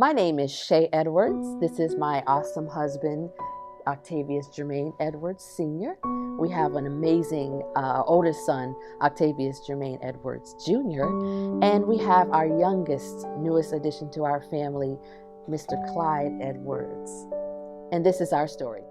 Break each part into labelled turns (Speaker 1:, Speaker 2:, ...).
Speaker 1: My name is Shea Edwards. This is my awesome husband, Octavius Jermaine Edwards Sr. We have an amazing oldest son, Octavius Jermaine Edwards Jr. And we have our youngest, newest addition to our family, Mr. Clyde Edwards. And this is our story.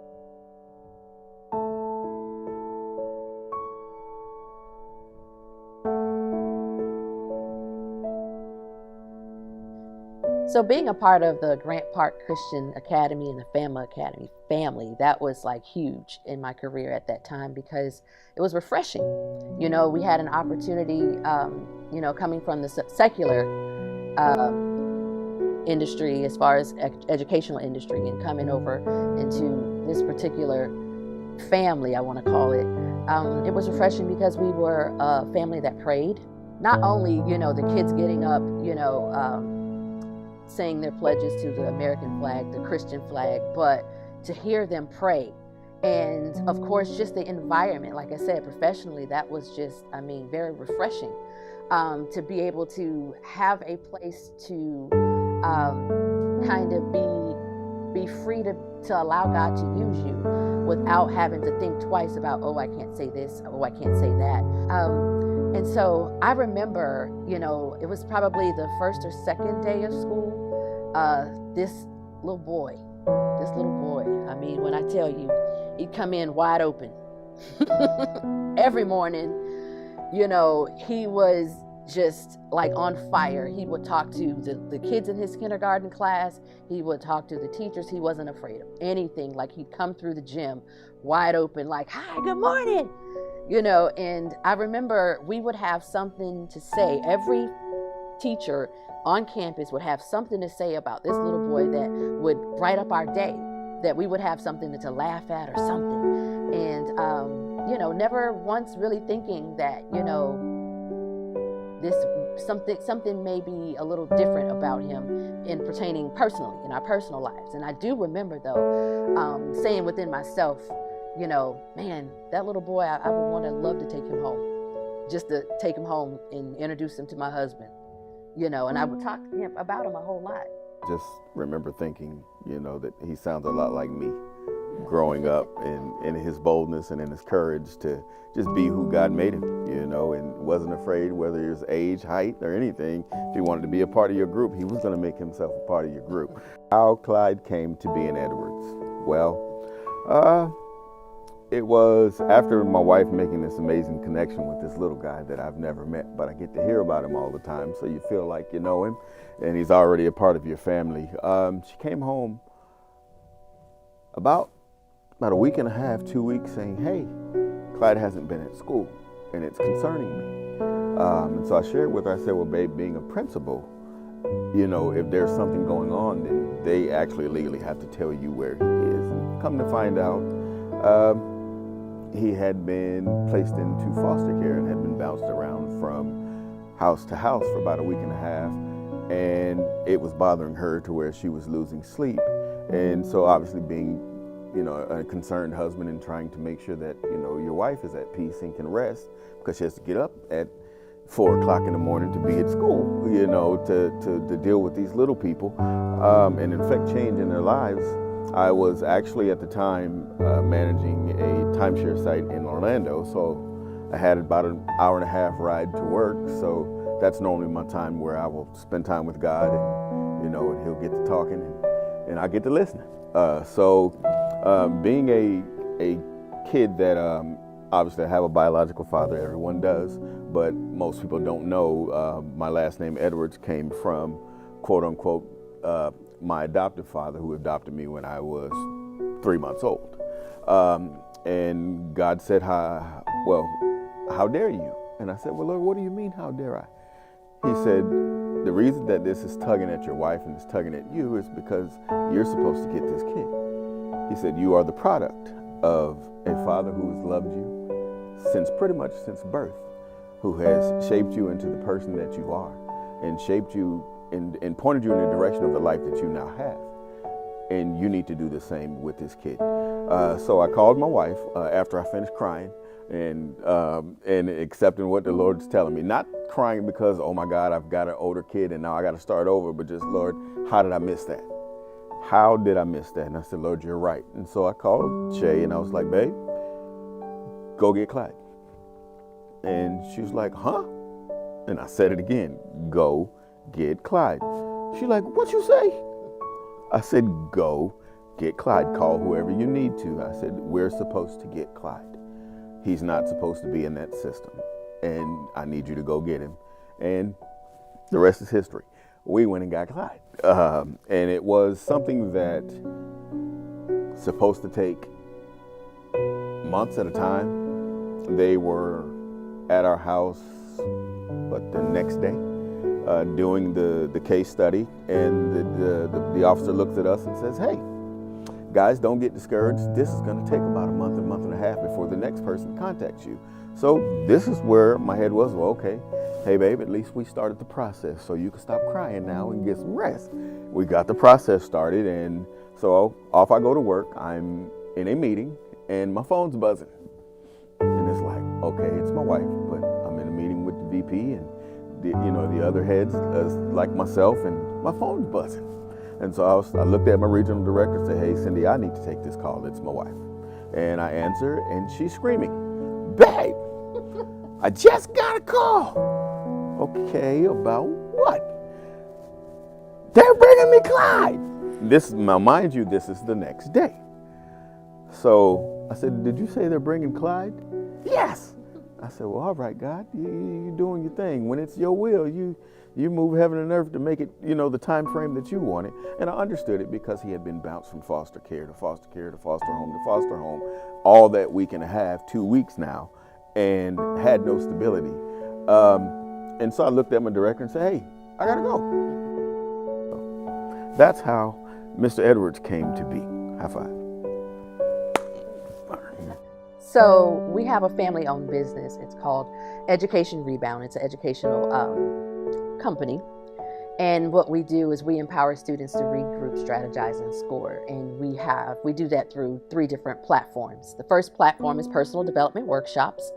Speaker 1: So being a part of the Grant Park Christian Academy and the FAMA Academy family, that was like huge in my career at that time because it was refreshing. You know, we had an opportunity, coming from the secular industry as far as educational industry and coming over into this particular family, I want to call it. It was refreshing because we were a family that prayed. Not only, the kids getting up, saying their pledges to the American flag, the Christian flag, but to hear them pray. And of course, just the environment, like I said, professionally, that was just, very refreshing. To be able to have a place to kind of be free to allow God to use you without having to think twice about, oh, I can't say this, oh, I can't say that. And so I remember, it was probably the first or second day of school. This little boy, when I tell you, he'd come in wide open every morning. He was just like on fire. He would talk to the kids in his kindergarten class. He would talk to the teachers. He wasn't afraid of anything. Like, he'd come through the gym wide open, like, hi, good morning. And I remember we would have something to say. Every teacher on campus would have something to say about this little boy that would bright up our day, that we would have something to laugh at or something. And, never once really thinking that, this something may be a little different about him in pertaining personally, in our personal lives. And I do remember, though, saying within myself, man, that little boy, I would love to take him home, just to take him home and introduce him to my husband, and I would talk to him about him a whole lot.
Speaker 2: Just remember thinking, that he sounds a lot like me growing up, in his boldness and in his courage to just be who God made him, and wasn't afraid whether it was age, height, or anything. If he wanted to be a part of your group, he was going to make himself a part of your group. How Clyde came to be in Edwards? Well, it was after my wife making this amazing connection with this little guy that I've never met, but I get to hear about him all the time, so you feel like you know him, and he's already a part of your family. She came home about a week and a half, 2 weeks, saying, hey, Clyde hasn't been at school, and it's concerning me. And so I shared with her, I said, well, babe, being a principal, if there's something going on, then they actually legally have to tell you where he is. And come to find out, he had been placed into foster care and had been bounced around from house to house for about a week and a half. And it was bothering her to where she was losing sleep. And so obviously being, a concerned husband and trying to make sure that, your wife is at peace and can rest, because she has to get up at 4 o'clock in the morning to be at school, to deal with these little people and in fact change in their lives. I was actually at the time managing a timeshare site in Orlando, so I had about an hour and a half ride to work. So that's normally my time where I will spend time with God, and and He'll get to talking, and I get to listening. Being a kid that obviously I have a biological father, everyone does, but most people don't know my last name Edwards came from, quote unquote, my adoptive father, who adopted me when I was 3 months old. And God said, how dare you? And I said, well, Lord, what do you mean, how dare I? He said, the reason that this is tugging at your wife and it's tugging at you is because you're supposed to get this kid. He said, you are the product of a father who has loved you pretty much since birth, who has shaped you into the person that you are, and shaped you and pointed you in the direction of the life that you now have. And you need to do the same with this kid. So I called my wife after I finished crying. and accepting what the Lord's telling me. Not crying because, oh my God, I've got an older kid and now I got to start over, but just, Lord, how did I miss that? How did I miss that? And I said, Lord, you're right. And so I called Shea and I was like, babe, go get Clyde. And she was like, huh? And I said it again, go get Clyde. She's like, what you say? I said, go get Clyde. Call whoever you need to. I said, we're supposed to get Clyde. He's not supposed to be in that system. And I need you to go get him. And the rest is history. We went and got Clyde. And it was something that supposed to take months at a time. They were at our house, the next day, doing the case study. And the officer looks at us and says, hey, guys, don't get discouraged. This is going to take about a month and a half before the next person contacts you. So this is where my head was, well, okay, hey, babe, at least we started the process, so you can stop crying now and get some rest. We got the process started, and so off I go to work. I'm in a meeting, and my phone's buzzing. And it's like, okay, it's my wife, but I'm in a meeting with the VP and the other heads like myself, and my phone's buzzing. And so I looked at my regional director and said, hey, Cindy, I need to take this call. It's my wife. And I answer, and she's screaming, babe, I just got a call. Okay, about what? They're bringing me Clyde. Now, mind you, this is the next day. So I said, did you say they're bringing Clyde? Yes. I said, well, all right, God, you're doing your thing. When it's your will, you move heaven and earth to make it, the time frame that you wanted. And I understood it because he had been bounced from foster care to foster care to foster home to foster home, all that week and a half, 2 weeks now, and had no stability. And so I looked at my director and said, hey, I got to go. So that's how Mr. Edwards came to be. High five.
Speaker 1: So we have a family-owned business. It's called Education Rebound. It's an educational company. And what we do is we empower students to regroup, strategize, and score. And we do that through 3 different platforms. The first platform is personal development workshops.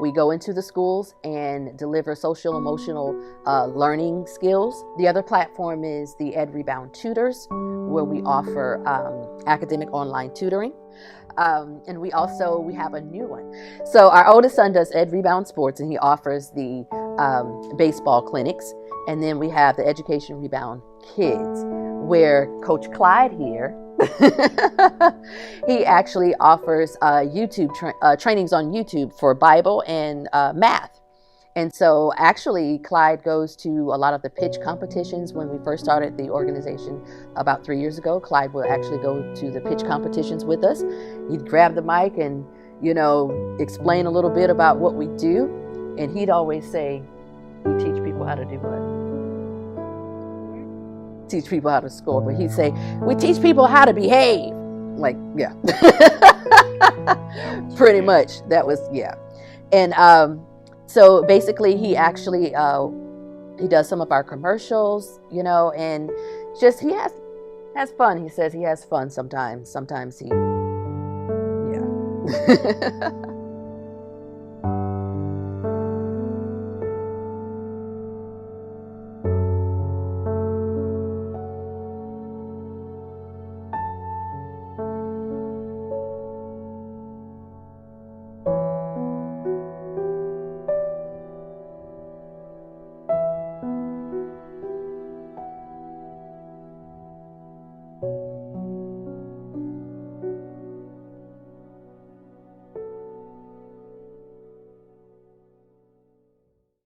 Speaker 1: We go into the schools and deliver social emotional learning skills. The other platform is the Ed Rebound Tutors, where we offer academic online tutoring. And we have a new one. So our oldest son does Ed Rebound Sports, and he offers the baseball clinics. And then we have the Education Rebound Kids, where Coach Clyde here, he actually offers YouTube trainings on YouTube for Bible and math. And so actually Clyde goes to a lot of the pitch competitions. When we first started the organization about 3 years ago, Clyde would actually go to the pitch competitions with us. He'd grab the mic and, explain a little bit about what we do. And he'd always say, we teach people how to do what? Teach people how to score. But he'd say, we teach people how to behave. Like, yeah. Pretty much. That was, yeah. And so basically he actually, he does some of our commercials, and just he has fun. He says he has fun sometimes. Sometimes he, yeah.